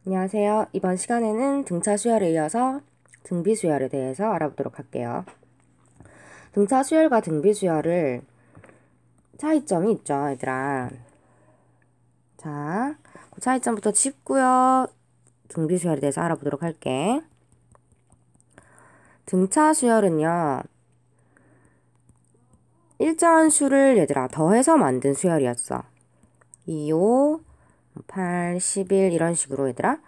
안녕하세요. 이번 시간에는 등차 수열에 이어서 등비 수열에 대해서 알아보도록 할게요. 등차 수열과 등비 수열을 차이점이 있죠, 얘들아. 자, 그 차이점부터 짚고요. 등비 수열에 대해서 알아보도록 할게. 등차 수열은요, 일정한 수를 얘들아 더해서 만든 수열이었어. 2, 5, 8, 11 이런 식으로 얘들아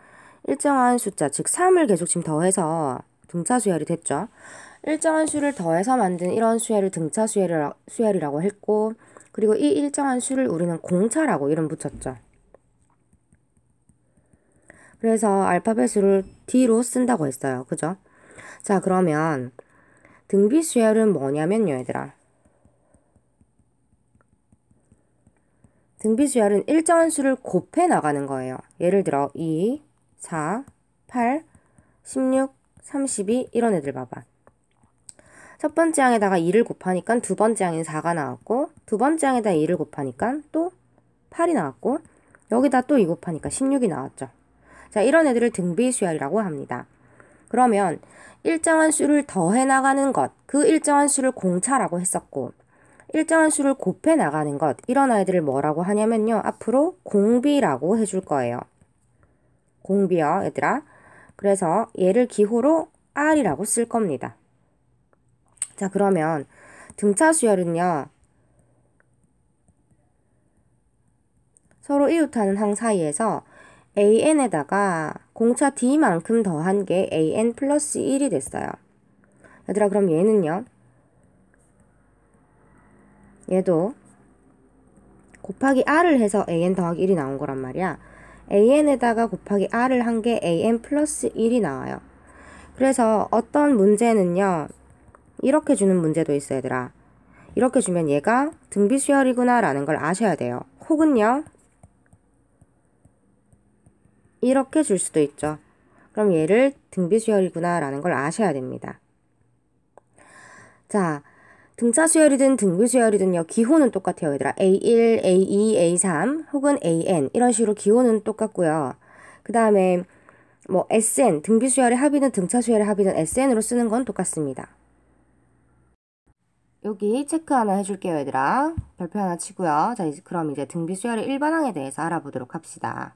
일정한 숫자, 즉 3을 계속 지금 더해서 등차 수열이 됐죠. 일정한 수를 더해서 만든 이런 수열을 등차 수열이라고 했고, 그리고 이 일정한 수를 우리는 공차라고 이름 붙였죠. 그래서 알파벳을 D로 쓴다고 했어요. 그죠? 자, 그러면 등비 수열은 뭐냐면요, 얘들아. 등비 수열은 일정한 수를 곱해 나가는 거예요. 예를 들어 2, 4, 8, 16, 32 이런 애들 봐봐. 첫 번째 항에다가 2를 곱하니까 두 번째 항인 4가 나왔고, 두 번째 항에다 2를 곱하니까 또 8이 나왔고, 여기다 또 2 곱하니까 16이 나왔죠. 자, 이런 애들을 등비수열이라고 합니다. 그러면 일정한 수를 더해 나가는 것, 그 일정한 수를 공차라고 했었고, 일정한 수를 곱해 나가는 것, 이런 아이들을 뭐라고 하냐면요, 앞으로 공비라고 해줄 거예요. 공비요, 얘들아. 그래서 얘를 기호로 R이라고 쓸 겁니다. 자, 그러면 등차 수열은요, 서로 이웃하는 항 사이에서 an에다가 공차 d만큼 더한 게 an 플러스 1이 됐어요. 얘들아, 그럼 얘는요, 얘도 곱하기 r을 해서 an 더하기 1이 나온 거란 말이야. an에다가 곱하기 r을 한 게 an 플러스 1이 나와요. 그래서 어떤 문제는요, 이렇게 주는 문제도 있어요, 얘들아. 이렇게 주면 얘가 등비수열이구나 라는 걸 아셔야 돼요. 혹은요, 이렇게 줄 수도 있죠. 그럼 얘를 등비수열이구나 라는 걸 아셔야 됩니다. 자, 등차 수열이든 등비 수열이든요, 기호는 똑같아요, 얘들아. A1, A2, A3 혹은 AN 이런 식으로 기호는 똑같고요. 그 다음에 뭐 SN, 등비 수열의 합이든 등차 수열의 합이든 SN으로 쓰는 건 똑같습니다. 여기 체크 하나 해줄게요, 얘들아. 별표 하나 치고요. 자, 그럼 이제 등비 수열의 일반항에 대해서 알아보도록 합시다.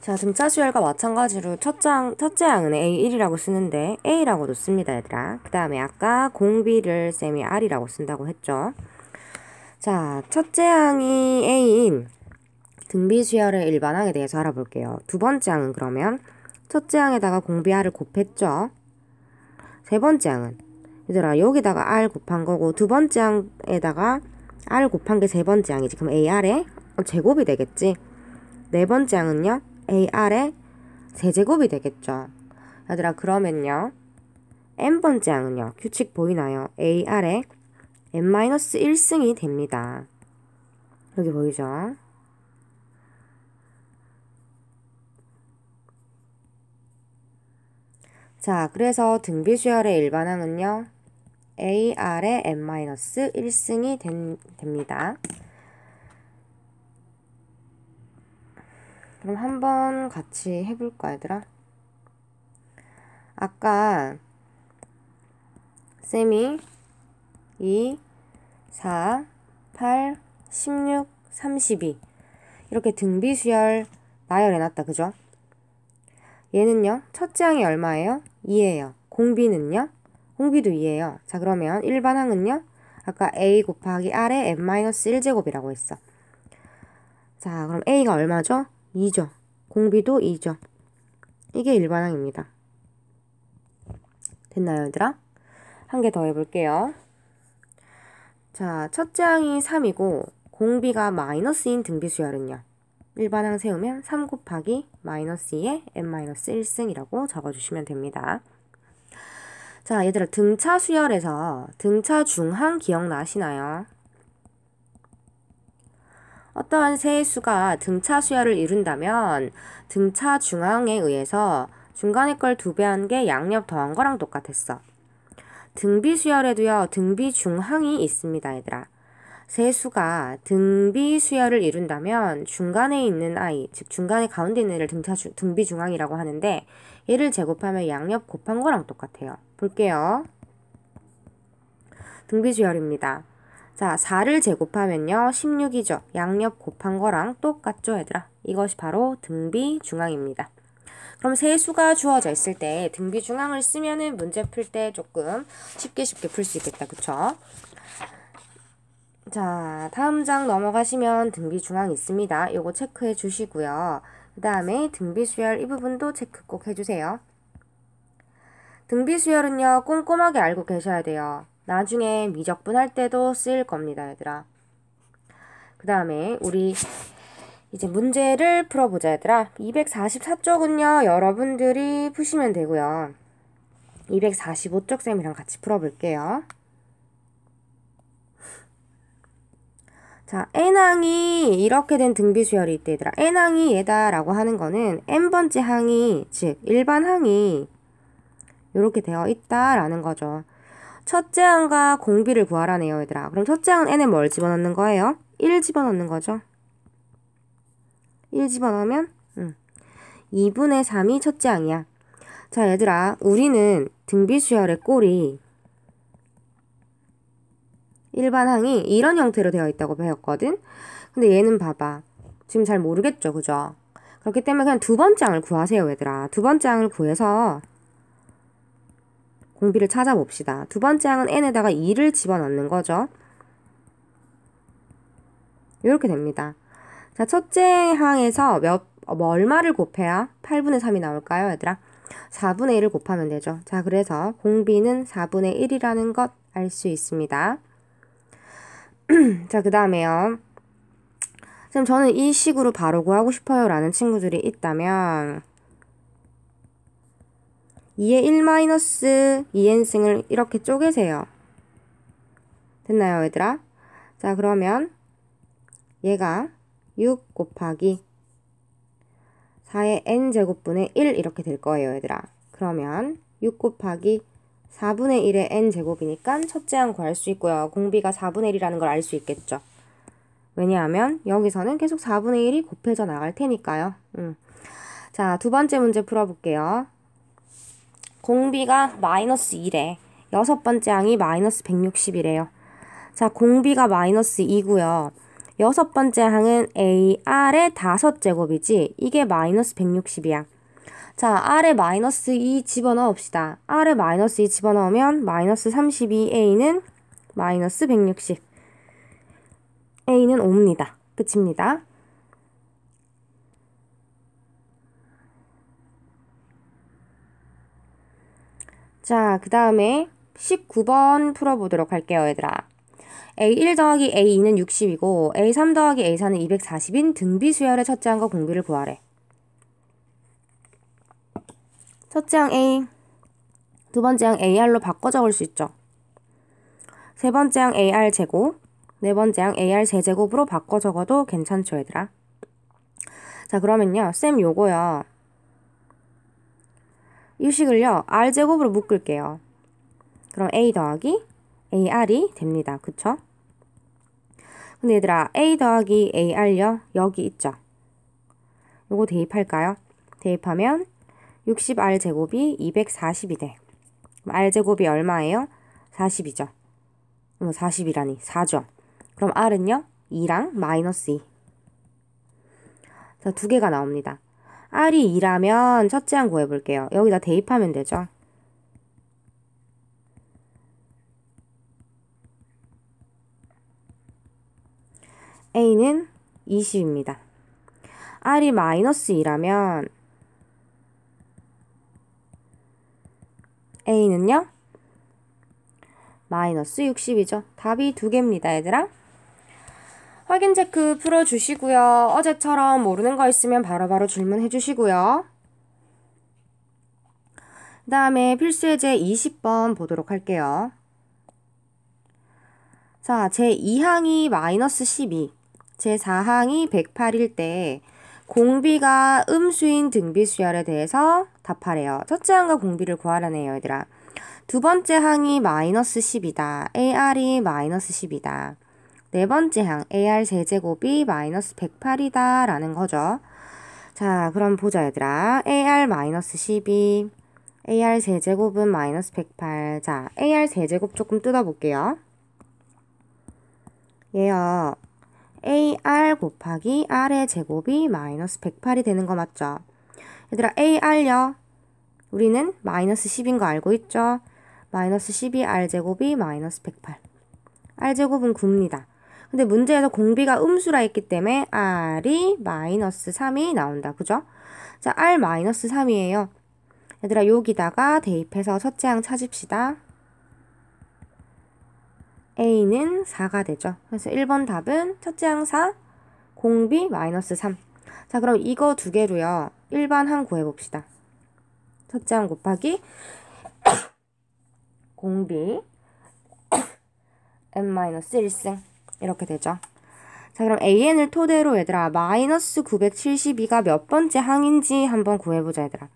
자, 등차 수열과 마찬가지로 첫째 항은 A1이라고 쓰는데 A라고도 씁니다, 얘들아. 그 다음에 아까 공비를 쌤이 R이라고 쓴다고 했죠. 자, 첫째 항이 A인 등비 수열의 일반항에 대해서 알아볼게요. 두 번째 항은 그러면 첫째 항에다가 공비 R을 곱했죠. 세 번째 항은 얘들아, 여기다가 R 곱한 거고, 두 번째 항에다가 R 곱한 게 세 번째 항이지. 그럼 AR의 제곱이 되겠지. 네 번째 항은요, AR의 세제곱이 되겠죠. 얘들아, 그러면요, n번째 항은요, 규칙 보이나요? AR의 n-1승이 됩니다. 여기 보이죠? 자, 그래서 등비수열의 일반항은요, AR의 n-1승이 됩니다. 그럼 한번 같이 해볼까, 얘들아? 아까 쌤이 2, 4, 8, 16, 32 이렇게 등비수열 나열해놨다, 그죠? 얘는요, 첫째 항이 얼마예요? 2예요. 공비는요? 공비도 2예요. 자, 그러면 일반항은요, 아까 A 곱하기 R의 n-1제곱이라고 했어. 자, 그럼 A가 얼마죠? 2죠. 공비도 2죠. 이게 일반항입니다. 됐나요, 얘들아? 한 개 더 해볼게요. 자, 첫째 항이 3이고 공비가 마이너스인 등비수열은요, 일반항 세우면 3 곱하기 마이너스 2의 n-1승이라고 적어주시면 됩니다. 자, 얘들아, 등차 수열에서 등차 중항 기억나시나요? 어떠한 세의 수가 등차 수열을 이룬다면 등차 중항에 의해서 중간에 걸 2배한 게 양옆 더한 거랑 똑같았어. 등비 수열에도요, 등비 중항이 있습니다, 얘들아. 세수가 등비 수열을 이룬다면 중간에 있는 아이, 즉 중간에 가운데 있는 애를 등비 중앙이라고 하는데 얘를 제곱하면 양옆 곱한 거랑 똑같아요. 볼게요. 등비 수열입니다. 자, 4를 제곱하면요 16이죠. 양옆 곱한 거랑 똑같죠, 얘들아. 이것이 바로 등비 중앙입니다. 그럼 세수가 주어져 있을 때 등비 중앙을 쓰면은 문제 풀 때 조금 쉽게 풀 수 있겠다. 그쵸? 자, 다음 장 넘어가시면 등비 중앙 있습니다. 요거 체크해 주시고요. 그 다음에 등비 수열 이 부분도 체크 꼭 해주세요. 등비 수열은요 꼼꼼하게 알고 계셔야 돼요. 나중에 미적분 할 때도 쓰일 겁니다, 얘들아. 그 다음에 우리 이제 문제를 풀어보자, 얘들아. 244쪽은요 여러분들이 푸시면 되고요. 245쪽 쌤이랑 같이 풀어볼게요. 자, n항이 이렇게 된 등비수열이 있대, 얘들아. n항이 얘다 라고 하는 거는 n번째 항이, 즉 일반 항이 이렇게 되어 있다라는 거죠. 첫째 항과 공비를 구하라네요, 얘들아. 그럼 첫째 항은 n에 뭘 집어넣는 거예요? 1 집어넣는 거죠. 1 집어넣으면 2분의 3이 첫째 항이야. 자, 얘들아, 우리는 등비수열의 꼴이 일반 항이 이런 형태로 되어 있다고 배웠거든? 근데 얘는 봐봐. 지금 잘 모르겠죠, 그죠? 그렇기 때문에 그냥 두 번째 항을 구하세요, 얘들아. 두 번째 항을 구해서 공비를 찾아봅시다. 두 번째 항은 n에다가 2를 집어넣는 거죠. 이렇게 됩니다. 자, 첫째 항에서 얼마를 곱해야 8분의 3이 나올까요, 얘들아? 4분의 1을 곱하면 되죠. 자, 그래서 공비는 4분의 1이라는 것 알 수 있습니다. 자, 그 다음에요. 쌤, 저는 이 식으로 바로 구하고 싶어요 라는 친구들이 있다면 2의 1 마이너스 2n승을 이렇게 쪼개세요. 됐나요, 얘들아? 자, 그러면 얘가 6 곱하기 4의 n제곱분의 1 이렇게 될 거예요, 얘들아. 그러면 6 곱하기 4분의 1의 n제곱이니까 첫째 항 구할 수 있고요. 공비가 4분의 1이라는 걸 알 수 있겠죠. 왜냐하면 여기서는 계속 4분의 1이 곱해져 나갈 테니까요. 자, 두 번째 문제 풀어볼게요. 공비가 마이너스 2래. 여섯 번째 항이 마이너스 160이래요. 자, 공비가 마이너스 2고요. 여섯 번째 항은 AR의 5제곱이지 이게 마이너스 160이야. 자, R에 마이너스 2 집어넣읍시다. R에 마이너스 2 집어넣으면 마이너스 32A는 마이너스 160. A는 5입니다. 끝입니다. 자, 그 다음에 19번 풀어보도록 할게요, 얘들아. A1 더하기 A2는 60이고 A3 더하기 A4는 240인 등비수열의 첫째 항과 공비를 구하래. 첫째 항 A, 두 번째 항 AR로 바꿔 적을 수 있죠. 세 번째 항 AR 제곱, 네 번째 항 AR 세제곱으로 바꿔 적어도 괜찮죠, 얘들아. 자, 그러면요, 쌤 요거요. 이 식을요, R제곱으로 묶을게요. 그럼 A 더하기 AR이 됩니다. 그쵸? 근데 얘들아, A 더하기 AR요, 여기 있죠? 요거 대입할까요? 대입하면 60R 제곱이 240이 돼. R 제곱이 얼마예요? 40이죠. 40이라니 4죠. 그럼 R은요? 2랑 마이너스 2. 자, 두 개가 나옵니다. R이 2라면 첫째 항 구해볼게요. 여기다 대입하면 되죠. A는 20입니다. R이 마이너스 2라면 A는요? 마이너스 60이죠. 답이 두 개입니다, 얘들아. 확인 체크 풀어주시고요. 어제처럼 모르는 거 있으면 바로바로 질문해 주시고요. 그 다음에 필수예제 20번 보도록 할게요. 자, 제2항이 마이너스 12, 제4항이 108일 때 공비가 음수인 등비수열에 대해서 답하래요. 첫째 항과 공비를 구하라네요, 얘들아. 두 번째 항이 마이너스 10이다. AR이 마이너스 10이다. 네 번째 항 AR 세제곱이 마이너스 108이다 라는 거죠. 자, 그럼 보자 얘들아. AR 마이너스 12, AR 세제곱은 마이너스 108. 자, AR 세제곱 조금 뜯어볼게요. 얘요. AR 곱하기 R의 제곱이 마이너스 108이 되는 거 맞죠? 얘들아, AR요. 우리는 마이너스 10인 거 알고 있죠? 마이너스 12 R제곱이 마이너스 108. R제곱은 9입니다. 근데 문제에서 공비가 음수라 했기 때문에 R이 마이너스 3이 나온다. 그죠? 자, R 마이너스 3이에요. 얘들아, 여기다가 대입해서 첫째 항 찾읍시다. A는 4가 되죠. 그래서 1번 답은 첫째 항 4, 공비 마이너스 3. 자, 그럼 이거 두 개로요. 일반 항 구해봅시다. 첫째 항 곱하기 공비 n-1승 이렇게 되죠. 자, 그럼 an을 토대로 얘들아 마이너스 972가 몇 번째 항인지 한번 구해보자 얘들아.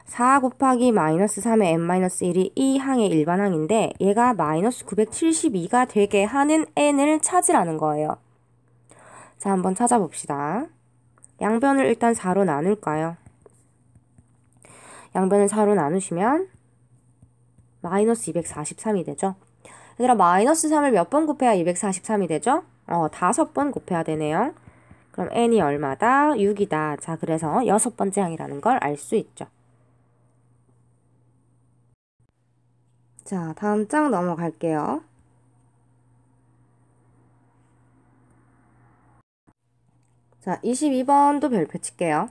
4 곱하기 마이너스 3의 n-1이 이 항의 일반 항인데 얘가 마이너스 972가 되게 하는 n을 찾으라는 거예요. 자, 한번 찾아봅시다. 양변을 일단 4로 나눌까요? 양변을 4로 나누시면 마이너스 243이 되죠. 얘들아, 마이너스 3을 몇 번 곱해야 243이 되죠? 5번 곱해야 되네요. 그럼 n이 얼마다? 6이다. 자, 그래서 6번째 항이라는 걸 알 수 있죠. 자, 다음 장 넘어갈게요. 자, 22번도 별표 칠게요.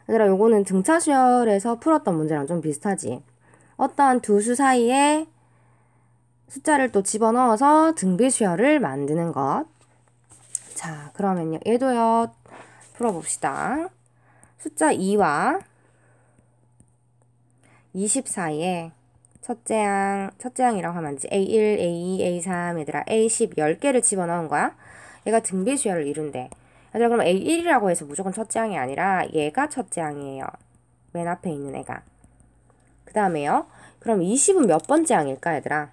얘들아, 요거는 등차 수열에서 풀었던 문제랑 좀 비슷하지? 어떠한 두 수 사이에 숫자를 또 집어넣어서 등비 수열을 만드는 것. 자, 그러면요. 얘도요. 풀어봅시다. 숫자 2와 20 사이에 첫째 항이라고 하면 이제 A1, A2, A3 얘들아 A10 10개를 집어넣은 거야. 얘가 등비 수열을 이룬대. 얘들아, 그럼 A1이라고 해서 무조건 첫째 항이 아니라 얘가 첫째 항이에요. 맨 앞에 있는 애가. 그 다음에요. 그럼 20은 몇 번째 항일까 얘들아?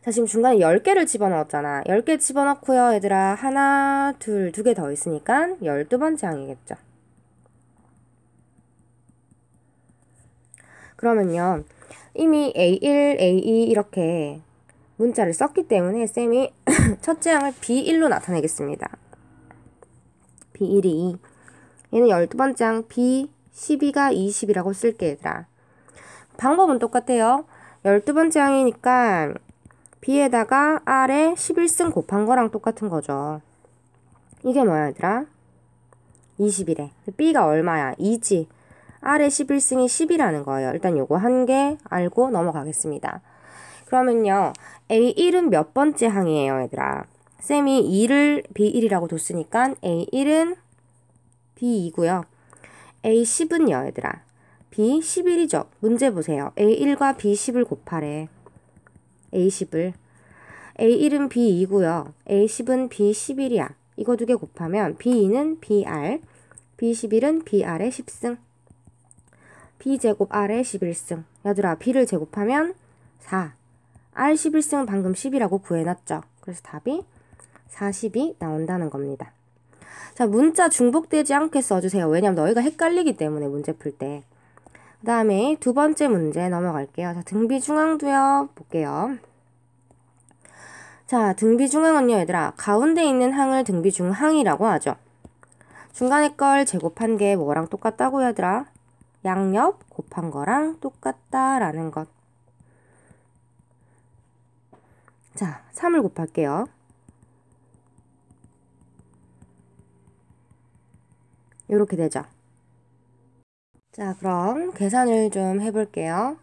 자, 지금 중간에 10개를 집어넣었잖아. 10개 집어넣고요 얘들아. 하나, 둘, 두 개 더 있으니까 12번째 항이겠죠. 그러면요. 이미 A1, A2 이렇게 문자를 썼기 때문에 쌤이 첫째 항을 B1로 나타내겠습니다. B1이 2. 얘는 12번째 항 B12가 20이라고 쓸게 얘들아. 방법은 똑같아요. 12번째 항이니까 B에다가 R에 11승 곱한 거랑 똑같은 거죠. 이게 뭐야 얘들아? 20이래. B가 얼마야? 2지. R의 11승이 10이라는 거예요. 일단 요거 한 개 알고 넘어가겠습니다. 그러면요. A1은 몇 번째 항이에요, 얘들아? 쌤이 2를 B1이라고 뒀으니까 A1은 B2고요. A10은요, 얘들아? B11이죠. 문제 보세요. A1과 B10을 곱하래. A10을. A1은 B2고요. A10은 B11이야. 이거 두 개 곱하면 B2는 BR, B11은 BR의 10승. B제곱 R의 11승. 얘들아, B를 제곱하면 4. R 11승 방금 10이라고 구해놨죠. 그래서 답이 40이 나온다는 겁니다. 자, 문자 중복되지 않게 써주세요. 왜냐면 너희가 헷갈리기 때문에 문제 풀 때. 그 다음에 두 번째 문제 넘어갈게요. 자, 등비중앙도요. 볼게요. 자, 등비중앙은요, 얘들아. 가운데 있는 항을 등비중항이라고 하죠. 중간에 걸 제곱한 게 뭐랑 똑같다고 얘들아? 양옆 곱한 거랑 똑같다라는 것. 자, 3을 곱할게요. 이렇게 되죠. 자, 그럼 계산을 좀 해볼게요.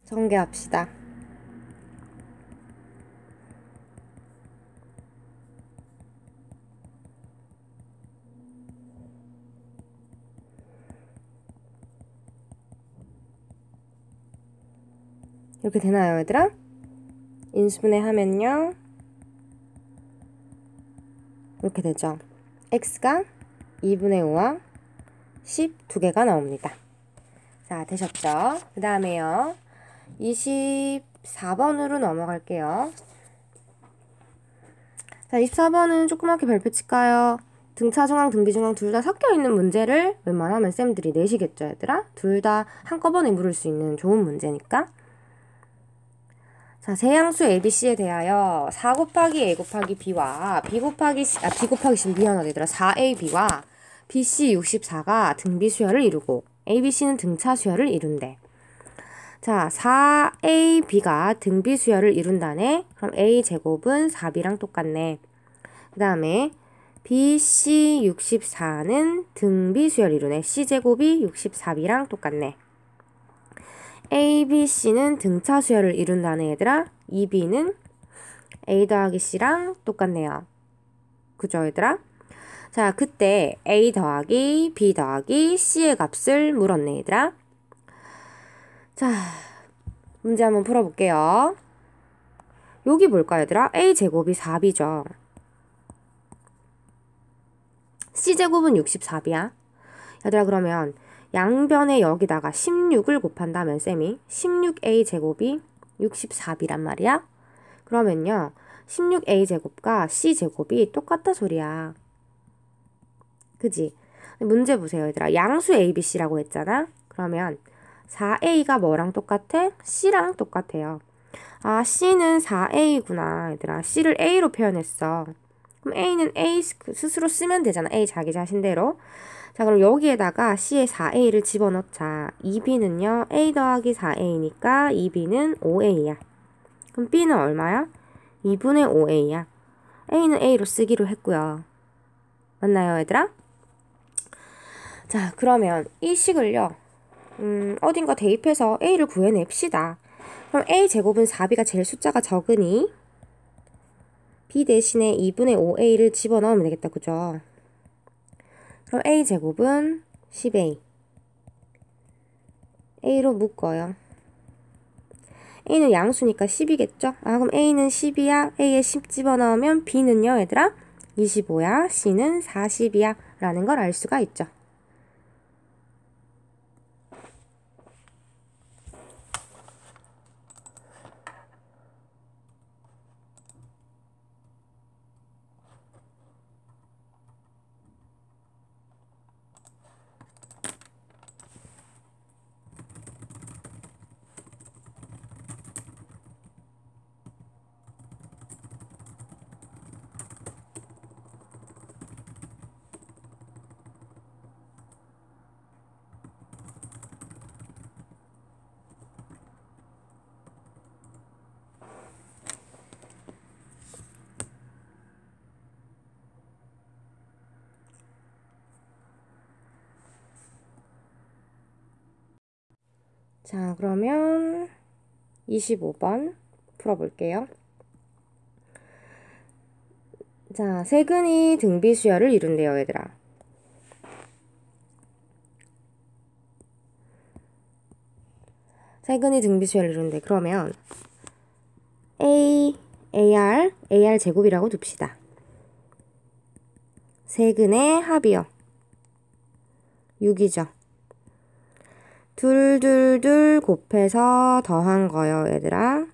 전개합시다. 이렇게 되나요, 얘들아? 인수분해 하면요. 이렇게 되죠. x가 2분의 5와 10 두 개가 나옵니다. 자, 되셨죠? 그 다음에요. 24번으로 넘어갈게요. 자, 24번은 조그맣게 별표 칠까요? 등차중앙, 등비중앙 둘 다 섞여 있는 문제를 웬만하면 쌤들이 내시겠죠, 얘들아? 둘 다 한꺼번에 물을 수 있는 좋은 문제니까. 자, 세양수 ABC에 대하여 4 곱하기 A 곱하기 B와 B 곱하기 C는 미안하다 얘들아. 4AB와 BC 64가 등비 수열을 이루고 ABC는 등차 수열을 이룬대. 자, 4AB가 등비 수열을 이룬다네. 그럼 A제곱은 4B랑 똑같네. 그 다음에 BC 64는 등비 수열 이루네. C제곱이 64B랑 똑같네. ABC는 등차 수열을 이룬다네 얘들아. 2B는 A 더하기 C랑 똑같네요. 그죠 얘들아? 자, 그때 A 더하기 B 더하기 C의 값을 물었네 얘들아. 자, 문제 한번 풀어볼게요. 여기 뭘까 얘들아? A제곱이 4B죠. C제곱은 64B야. 얘들아 그러면 양변에 여기다가 16을 곱한다면 쌤이 16A제곱이 64B란 말이야. 그러면요 16A제곱과 C제곱이 똑같다 소리야. 그지? 문제 보세요 얘들아. 양수 ABC라고 했잖아. 그러면 4A가 뭐랑 똑같아? C랑 똑같아요. 아, C는 4A구나 얘들아. C를 A로 표현했어. 그럼 A는 A 스스로 쓰면 되잖아. A 자기 자신대로. 자, 그럼 여기에다가 C에 4A를 집어넣자. 2B는요, A 더하기 4A니까 2B는 5A야. 그럼 B는 얼마야? 2분의 5A야. A는 A로 쓰기로 했고요. 맞나요, 얘들아? 자, 그러면 이 식을요, 어딘가 대입해서 A를 구해냅시다. 그럼 A제곱은 4B가 제일 숫자가 적으니 B 대신에 2분의 5A를 집어넣으면 되겠다, 그죠? 그럼 A제곱은 10A. A로 묶어요. A는 양수니까 10이겠죠? 아, 그럼 A는 10이야. A에 10 집어넣으면 B는요, 얘들아? 25야. C는 40이야. 라는 걸 알 수가 있죠. 자, 그러면 25번 풀어볼게요. 자, 세근이 등비수열을 이룬대요, 얘들아. 세근이 등비수열을 이룬대. 그러면 AR 제곱이라고 둡시다. 세근의 합이요. 6이죠. 둘 곱해서 더한 거요, 얘들아.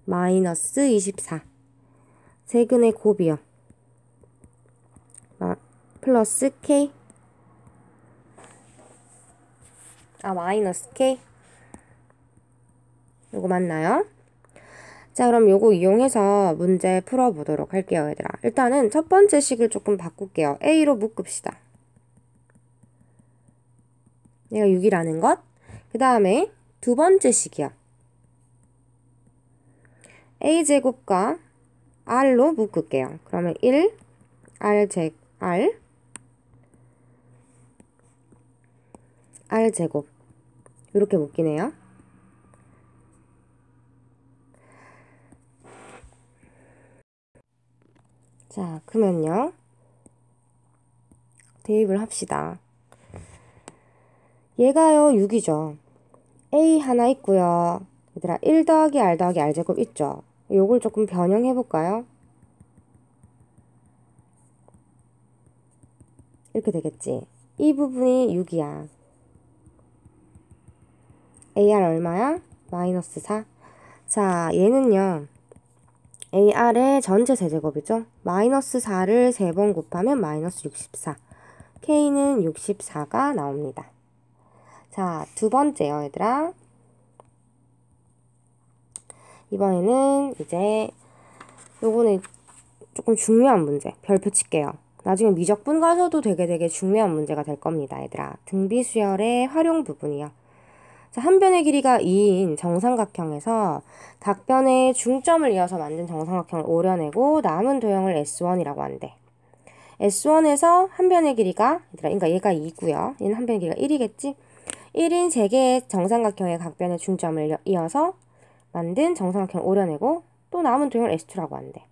마이너스 24. 세근의 곱이요. 플러스 K. 마이너스 K. 요거 맞나요? 자, 그럼 요거 이용해서 문제 풀어보도록 할게요, 얘들아. 일단은 첫 번째 식을 조금 바꿀게요. A로 묶읍시다. 얘가 6이라는 것. 그 다음에 두 번째 식이요. A제곱과 R로 묶을게요. 그러면 1, R제곱. 이렇게 묶이네요. 자, 그러면요. 대입을 합시다. 얘가요, 6이죠. A 하나 있고요. 얘들아, 1 더하기 R 더하기 R제곱 있죠? 요걸 조금 변형해볼까요? 이렇게 되겠지. 이 부분이 6이야. AR 얼마야? 마이너스 4. 자, 얘는요. AR의 전체 세제곱이죠. 마이너스 4를 3번 곱하면 마이너스 64. K는 64가 나옵니다. 자, 두 번째요, 얘들아. 이번에는 이제 요거는 조금 중요한 문제. 별표 칠게요. 나중에 미적분 가서도 되게 중요한 문제가 될 겁니다, 얘들아. 등비수열의 활용 부분이요. 자, 한 변의 길이가 2인 정삼각형에서 각 변의 중점을 이어서 만든 정삼각형을 오려내고 남은 도형을 S1이라고 한대. S1에서 한 변의 길이가, 얘들아, 그러니까 얘가 2고요. 얘는 한 변의 길이가 1이겠지? 1인 3개의 정삼각형의 각 변의 중점을 이어서 만든 정삼각형을 오려내고 또 남은 도형을 S2라고 한대.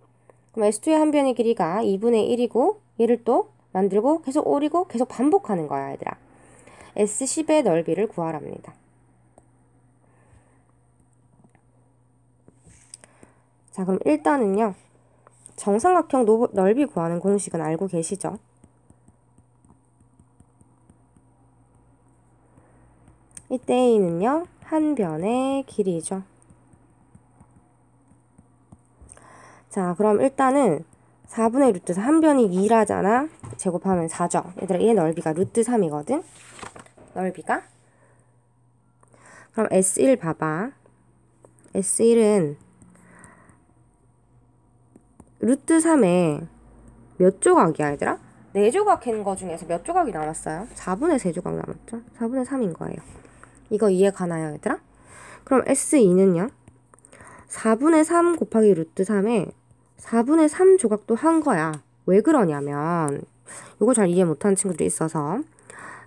그럼 S2의 한 변의 길이가 2분의 1이고 얘를 또 만들고 계속 오리고 계속 반복하는 거야, 얘들아. S10의 넓이를 구하랍니다. 자, 그럼 일단은요. 정삼각형 넓이 구하는 공식은 알고 계시죠? 이때 A는요. 한 변의 길이죠. 자, 그럼 일단은 4분의 루트 4, 한 변이 2라잖아. 제곱하면 4죠. 얘들아, 얘 넓이가 루트 3이거든. 넓이가. 그럼 S1 봐봐. S1은 루트 3에 몇 조각이야, 얘들아? 4조각 한 거 중에서 몇 조각이 남았어요? 4분의 3조각 남았죠? 4분의 3인 거예요. 이거 이해 가나요, 얘들아? 그럼 S2는요? 4분의 3 곱하기 루트 3에 4분의 3 조각도 한 거야. 왜 그러냐면 이거 잘 이해 못하는 친구들이 있어서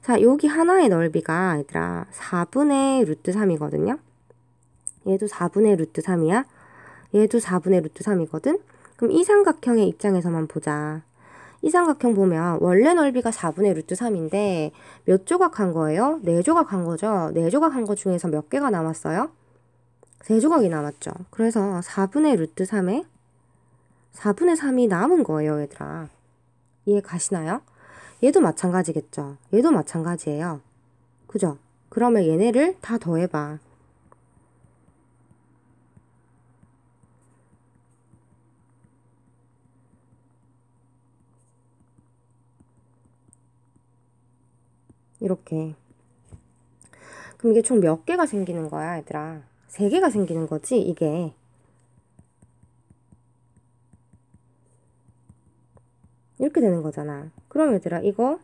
자, 여기 하나의 넓이가 얘들아 4분의 루트 3이거든요. 얘도 4분의 루트 3이야. 얘도 4분의 루트 3이거든. 그럼 이 삼각형의 입장에서만 보자. 이 삼각형 보면 원래 넓이가 4분의 루트 3인데 몇 조각 한 거예요? 4조각 한 거죠. 4조각 한 거 중에서 몇 개가 남았어요? 3조각이 남았죠. 그래서 4분의 루트 3에 4분의 3이 남은 거예요, 얘들아. 이해 가시나요? 얘도 마찬가지겠죠. 얘도 마찬가지예요. 그죠? 그러면 얘네를 다 더해봐. 이렇게. 그럼 이게 총 몇 개가 생기는 거야, 얘들아? 3개가 생기는 거지, 이게. 이렇게 되는 거잖아. 그럼 얘들아, 이거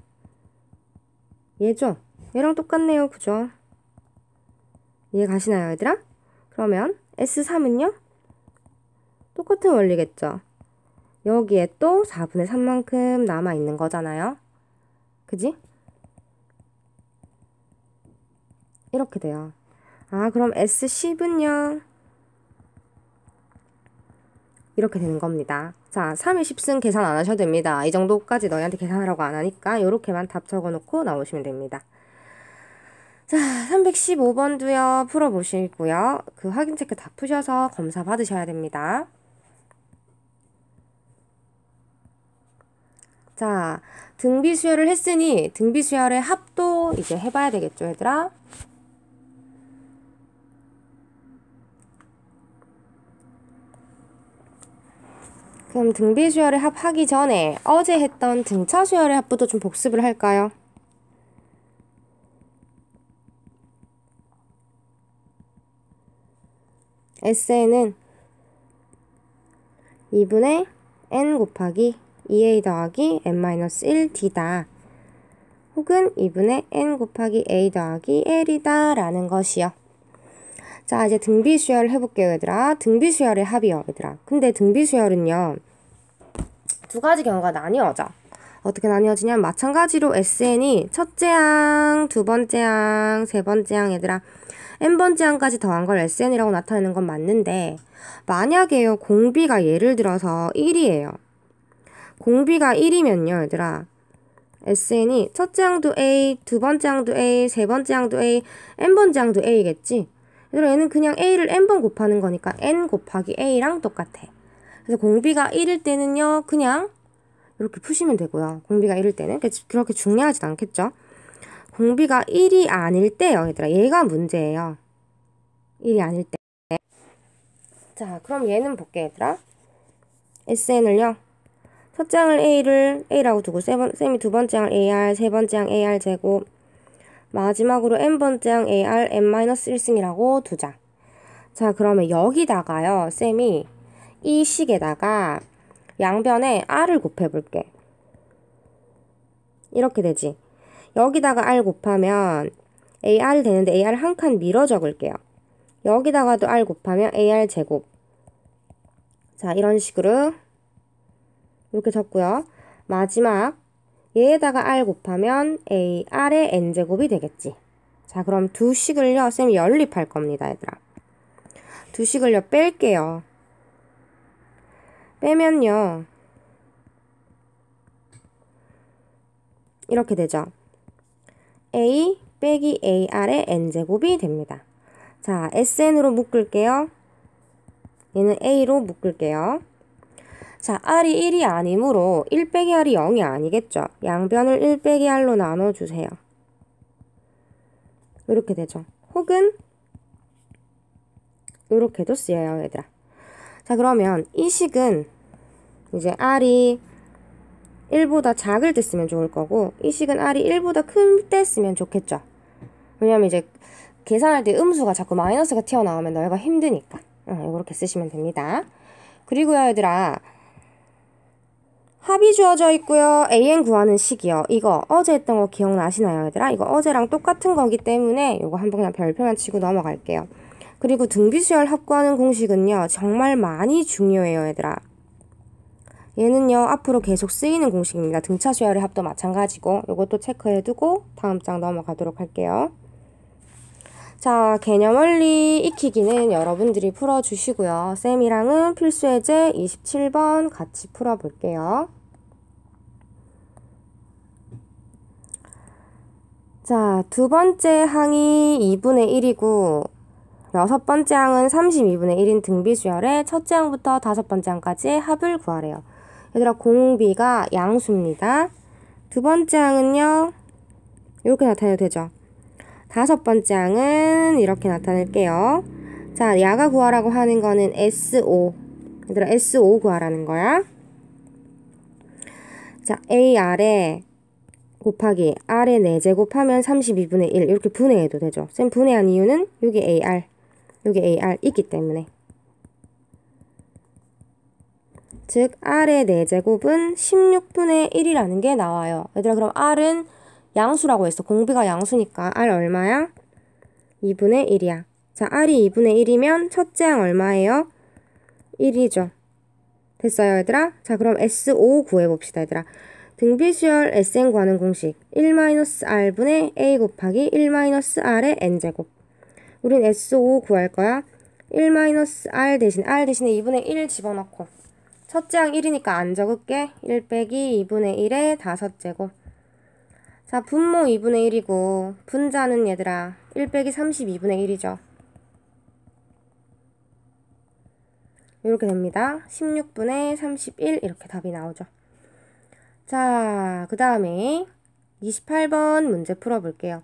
얘죠? 얘랑 똑같네요, 그죠? 이해 가시나요, 얘들아? 그러면 S3은요? 똑같은 원리겠죠? 여기에 또 4분의 3만큼 남아있는 거잖아요. 그지? 이렇게 돼요. 아, 그럼 S10은요? 이렇게 되는 겁니다. 자, 3의 10승 계산 안 하셔도 됩니다. 이 정도까지 너희한테 계산하라고 안 하니까 이렇게만 답 적어놓고 나오시면 됩니다. 자, 315번도요. 풀어보시고요. 그 확인 체크 다 푸셔서 검사 받으셔야 됩니다. 자, 등비수열을 했으니 등비수열의 합도 이제 해봐야 되겠죠, 얘들아? 그럼 등비수열의 합 하기 전에 어제 했던 등차수열의 합부터 좀 복습을 할까요? SN은 2분의 n 곱하기 2a 더하기 n-1d다. 혹은 2분의 n 곱하기 a 더하기 l이다 라는 것이요. 자, 이제 등비수열을 해볼게요, 얘들아. 등비수열의 합이요, 얘들아. 근데 등비수열은요, 두 가지 경우가 나뉘어져. 어떻게 나뉘어지냐면 마찬가지로 SN이 첫째 항, 두 번째 항, 세 번째 항, 얘들아. n번째 항까지 더한 걸 SN이라고 나타내는 건 맞는데 만약에요, 공비가 예를 들어서 1이에요. 공비가 1이면요, 얘들아. SN이 첫째 항도 A, 두 번째 항도 A, 세 번째 항도 A, n번째 항도 A겠지? 얘들아, 얘는 그냥 A를 n번 곱하는 거니까 n 곱하기 A랑 똑같아. 그래서 공비가 1일 때는요, 그냥 이렇게 푸시면 되고요. 공비가 1일 때는 그렇게 중요하진 않겠죠. 공비가 1이 아닐 때요, 얘들아. 얘가 문제예요. 1이 아닐 때. 자, 그럼 얘는 볼게, 얘들아. SN을요. 첫째 항을 A라고 두고 쌤이 두 번째 항 AR, 세 번째 항 AR 제곱, 마지막으로 n번째 항 AR n-1승이라고 두자. 자, 그러면 여기다가요, 쌤이 이 식에다가 양변에 r을 곱해볼게. 이렇게 되지. 여기다가 r 곱하면 AR이 되는데 AR 한 칸 밀어 적을게요. 여기다가도 r 곱하면 AR 제곱. 자, 이런 식으로 이렇게 적고요. 마지막 얘에다가 r 곱하면 AR의 n제곱이 되겠지. 자, 그럼 두 식을요, 쌤이 연립할 겁니다, 얘들아. 두 식을요, 뺄게요. 빼면요, 이렇게 되죠. A 빼기 AR의 n제곱이 됩니다. 자, SN으로 묶을게요. 얘는 A로 묶을게요. 자, R이 1이 아니므로 1 빼기 R이 0이 아니겠죠. 양변을 1 빼기 R로 나눠주세요. 이렇게 되죠. 혹은 이렇게도 쓰여요, 얘들아. 자, 그러면 이 식은 이제 R이 1보다 작을 때 쓰면 좋을 거고, 이 식은 R이 1보다 클 때 쓰면 좋겠죠. 왜냐면 이제 계산할 때 음수가 자꾸 마이너스가 튀어나오면 너희가 힘드니까. 이렇게 쓰시면 됩니다. 그리고요, 얘들아. 합이 주어져 있고요. AN 구하는 식이요. 이거 어제 했던 거 기억나시나요, 얘들아? 이거 어제랑 똑같은 거기 때문에 이거 한번 그냥 별표만 치고 넘어갈게요. 그리고 등비수열 합구하는 공식은요, 정말 많이 중요해요, 얘들아. 얘는요, 앞으로 계속 쓰이는 공식입니다. 등차수열의 합도 마찬가지고 이것도 체크해두고 다음 장 넘어가도록 할게요. 자, 개념원리 익히기는 여러분들이 풀어주시고요. 쌤이랑은 필수예제 27번 같이 풀어볼게요. 자, 두 번째 항이 2분의 1이고 여섯 번째 항은 32분의 1인 등비수열의 첫째 항부터 다섯 번째 항까지의 합을 구하래요. 얘들아, 공비가 양수입니다. 두 번째 항은요, 이렇게 나타내도 되죠. 다섯 번째 항은 이렇게 나타낼게요. 자, 야가 구하라고 하는 거는 SO. 얘들아, SO 구하라는 거야. 자, AR에 곱하기 R의 4제곱 하면 32분의 1 이렇게 분해해도 되죠. 쌤 분해한 이유는 여기 AR, 여기 AR 있기 때문에. 즉 R의 4제곱은 16분의 1이라는 게 나와요. 얘들아, 그럼 R은 양수라고 했어. 공비가 양수니까 R 얼마야? 2분의 1이야. 자, R이 2분의 1이면 첫째 항 얼마예요? 1이죠. 됐어요, 얘들아? 자, 그럼 SO 구해봅시다, 얘들아. 등비수열 SN 구하는 공식 1-R분의 A 곱하기 1-R의 N제곱. 우린 SO 구할 거야. 1-R 대신 R 대신에 2분의 1 집어넣고 첫째 항 1이니까 안 적을게. 1 빼기 2분의 1의 5제곱. 자, 분모 2분의 1이고 분자는 얘들아 1 빼기 32분의 1이죠. 이렇게 됩니다. 16분의 31 이렇게 답이 나오죠. 자, 그 다음에 28번 문제 풀어볼게요.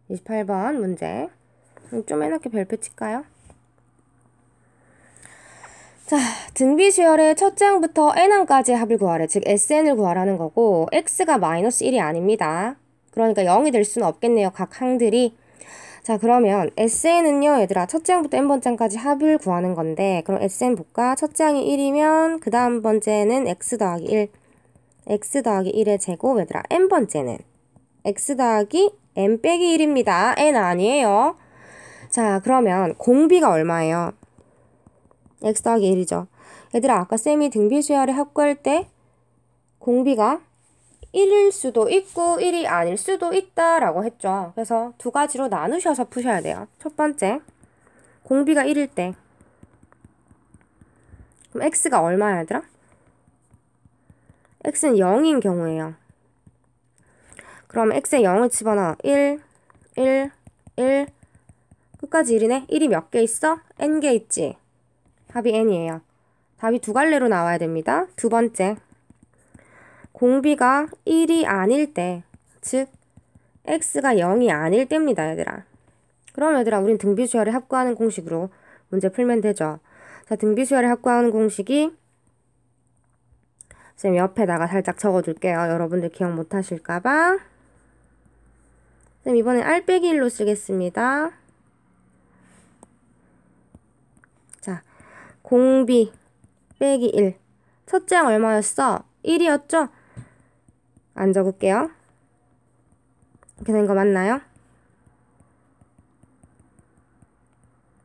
28번 문제 좀 해놓게 별표 칠까요? 자, 등비수열의 첫째 항부터 n항까지의 합을 구하래. 즉 SN을 구하라는 거고 x가 마이너스 1이 아닙니다. 그러니까 0이 될 수는 없겠네요, 각 항들이. 자, 그러면 SN은요, 얘들아, 첫째 항부터 n번째 항까지 합을 구하는 건데, 그럼 SN 볼까? 첫째 항이 1이면 그 다음 번째는 x 더하기 1, x 더하기 1의 제곱. 얘들아, n번째는 x 더하기 n 빼기 1입니다. n 아니에요. 자, 그러면 공비가 얼마예요? x 더하기 1이죠. 얘들아, 아까 쌤이 등비수열의 합구할 때 공비가 1일 수도 있고 1이 아닐 수도 있다라고 했죠. 그래서 두 가지로 나누셔서 푸셔야 돼요. 첫 번째, 공비가 1일 때 그럼 x가 얼마야, 얘들아? x는 0인 경우예요. 그럼 x에 0을 집어넣어. 1, 1, 1 끝까지 1이네. 1이 몇 개 있어? n개 있지. 합이 n이에요. 답이 두 갈래로 나와야 됩니다. 두 번째, 공비가 1이 아닐 때, 즉 x가 0이 아닐 때입니다, 얘들아. 그럼 얘들아, 우린 등비수열을 합구하는 공식으로 문제 풀면 되죠. 자, 등비수열을 합구하는 공식이 쌤 옆에다가 살짝 적어둘게요. 여러분들 기억 못하실까봐. 쌤 이번엔 r 빼기 1로 쓰겠습니다. 자, 공비 빼기 1. 첫째 항 얼마였어? 1이었죠? 안 적을게요. 이렇게 된 거 맞나요?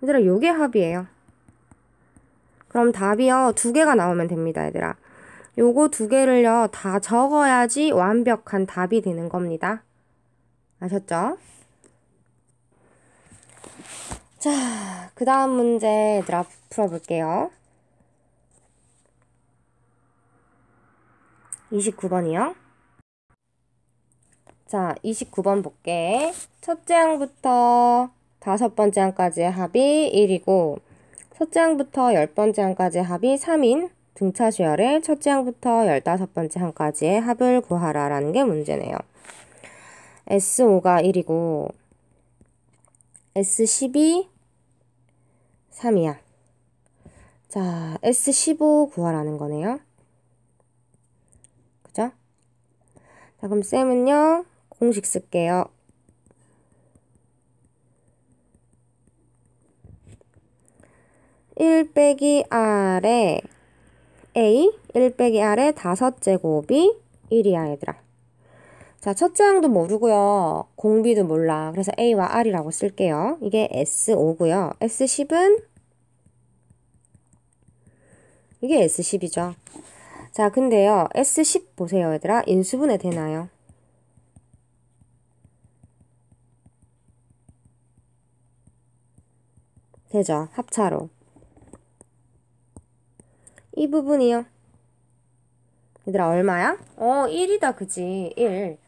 얘들아, 요게 합이에요. 그럼 답이요, 2개가 나오면 됩니다, 얘들아. 요거 2개를요, 다 적어야지 완벽한 답이 되는 겁니다. 아셨죠? 자, 그 다음 문제 얘들아 풀어볼게요. 29번이요. 자, 29번 볼게. 첫째 항부터 5번째 항까지의 합이 1이고 첫째 항부터 10번째 항까지의 합이 3인 등차수열의 첫째 항부터 15번째 항까지의 합을 구하라 라는 게 문제네요. S5가 1이고 S12 3이야. 자, S15 구하라는 거네요. 그죠? 자, 그럼 쌤은요, 공식 쓸게요. (1 빼기 r에 a) 1 빼기 r의 5제곱이 1이야, 얘들아. 자, 첫째 항도 모르고요. 공비도 몰라. 그래서 a와 r이라고 쓸게요. 이게 S5고요. S10은 이게 S10이죠. 자, 근데요. S10 보세요, 얘들아. 인수분해 되나요? 되죠. 합차로. 이 부분이요. 얘들아, 얼마야? 1이다, 그지? 1.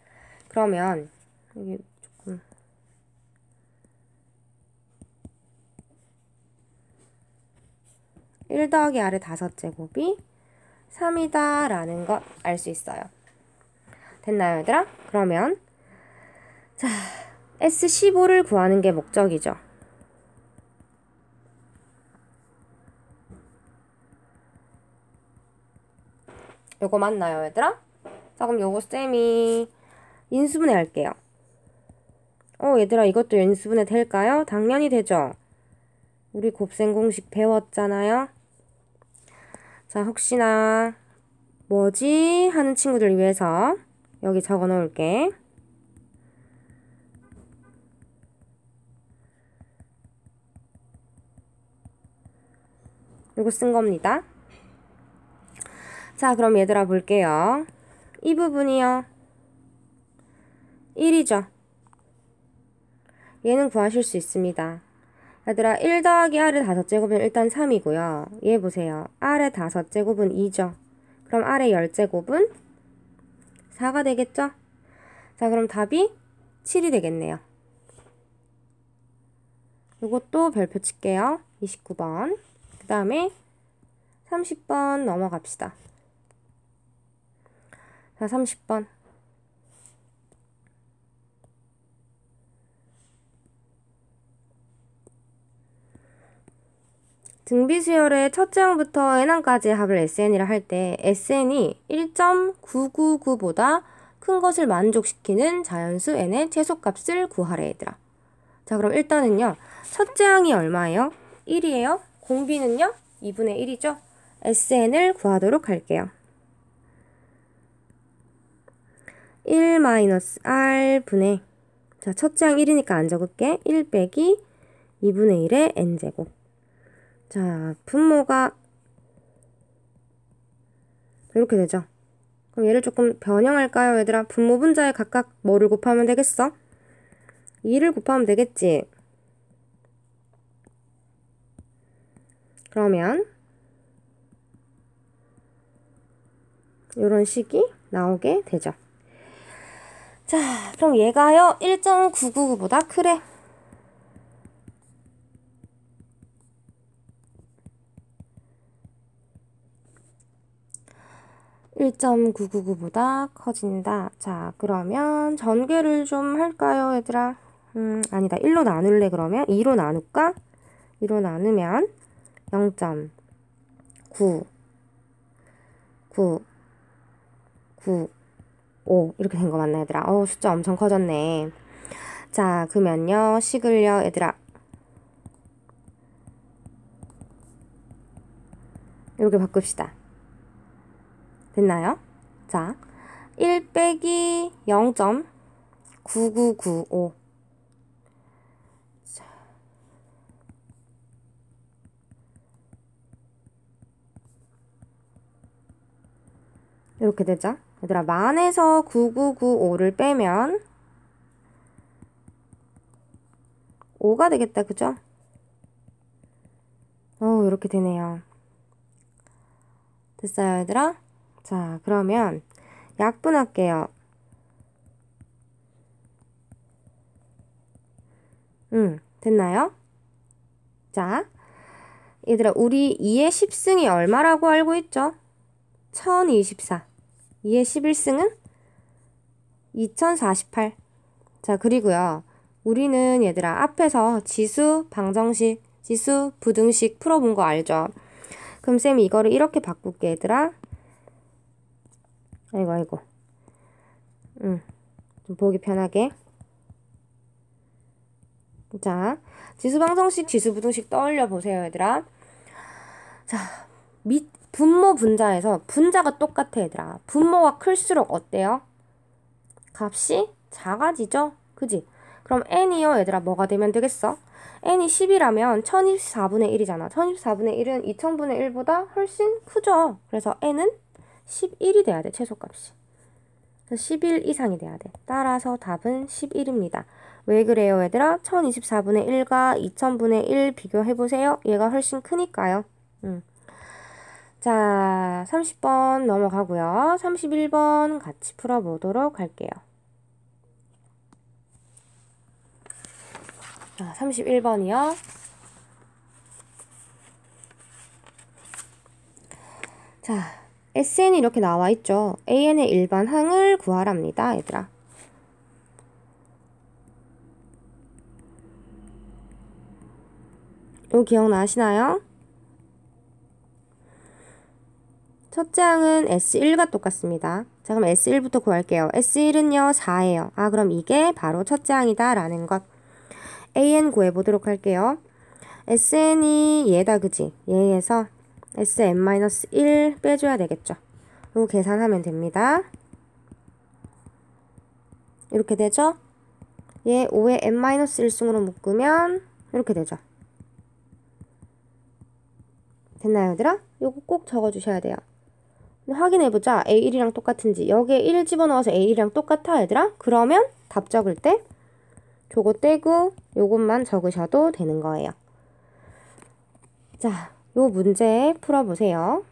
그러면 여기 조금 1 더하기 r의 5제곱이 3이다 라는 것 알 수 있어요. 됐나요, 얘들아? 그러면 자, S15를 구하는 게 목적이죠. 요거 맞나요, 얘들아? 자, 그럼 요거 쌤이 인수분해 할게요. 얘들아, 이것도 인수분해 될까요? 당연히 되죠. 우리 곱셈 공식 배웠잖아요. 자, 혹시나 뭐지? 하는 친구들 위해서 여기 적어 놓을게. 요거 쓴 겁니다. 자, 그럼 얘들아 볼게요. 이 부분이요. 1이죠. 얘는 구하실 수 있습니다. 얘들아, 1 더하기 r의 5제곱은 일단 3이고요. 얘 보세요. r의 5제곱은 2죠. 그럼 r의 10제곱은 4가 되겠죠? 자, 그럼 답이 7이 되겠네요. 이것도 별표 칠게요. 29번. 그 다음에 30번 넘어갑시다. 자, 30번. 등비수열의 첫째 항부터 n항까지의 합을 SN이라 할 때 SN이 1.999보다 큰 것을 만족시키는 자연수 n의 최소값을 구하래, 얘들아. 자, 그럼 일단은요. 첫째 항이 얼마예요? 1이에요. 공비는요? 2분의 1이죠. SN을 구하도록 할게요. 1-r 분의, 자, 첫째 항 1이니까 안 적을게. 1 빼기 2분의 1의 n제곱. 자, 분모가 이렇게 되죠. 그럼 얘를 조금 변형할까요, 얘들아? 분모 분자에 각각 뭐를 곱하면 되겠어? 2를 곱하면 되겠지. 그러면 이런 식이 나오게 되죠. 자, 그럼 얘가요 1.999보다 크래. 1.999보다 커진다. 자, 그러면 전개를 좀 할까요, 얘들아? 아니다. 1로 나눌래, 그러면? 2로 나눌까? 2로 나누면 0.9, 9, 9, 5 이렇게 된 거 맞나, 얘들아? 숫자 엄청 커졌네. 자, 그러면요. 식을요, 얘들아. 이렇게 바꿉시다. 됐나요? 자, 1 빼기 0.9995. 이렇게 되죠? 얘들아, 만에서 9995를 빼면 5가 되겠다, 그죠? 이렇게 되네요. 됐어요, 얘들아? 자, 그러면 약분할게요. 됐나요? 자, 얘들아, 우리 2의 10승이 얼마라고 알고 있죠? 1024. 2의 11승은 2048. 자, 그리고요. 우리는 얘들아, 앞에서 지수, 방정식, 지수, 부등식 풀어본 거 알죠? 그럼 쌤이 이거를 이렇게 바꿀게, 얘들아. 아이고. 좀 보기 편하게. 자, 지수, 방정식, 지수, 부등식 떠올려 보세요, 얘들아. 자, 분모, 분자에서 분자가 똑같아, 얘들아. 분모가 클수록 어때요? 값이 작아지죠? 그지? 그럼 n이요, 얘들아, 뭐가 되면 되겠어? n이 10이라면 1024분의 1이잖아. 1024분의 1은 2000분의 1보다 훨씬 크죠? 그래서 n은 11이 돼야 돼, 최소값이. 11 이상이 돼야 돼. 따라서 답은 11입니다. 왜 그래요, 얘들아? 1024분의 1과 2000분의 1 비교해보세요. 얘가 훨씬 크니까요. 자, 30번 넘어가고요. 31번 같이 풀어보도록 할게요. 자, 31번이요. 자, SN이 이렇게 나와 있죠. AN의 일반 항을 구하랍니다, 얘들아. 이거 기억나시나요? 첫째 항은 S1과 똑같습니다. 자, 그럼 S1부터 구할게요. S1은요, 4예요. 아, 그럼 이게 바로 첫째 항이다 라는 것. AN 구해보도록 할게요. SN이 얘다, 그지? 얘에서 SN-1 빼줘야 되겠죠. 이거 계산하면 됩니다. 이렇게 되죠? 얘 5에 n-1승으로 묶으면 이렇게 되죠. 됐나요, 얘들아? 요거 꼭 적어주셔야 돼요. 확인해보자. A1이랑 똑같은지. 여기에 1 집어넣어서 A1이랑 똑같아, 얘들아? 그러면 답 적을 때 저거 떼고 요것만 적으셔도 되는 거예요. 자, 요 문제 풀어보세요.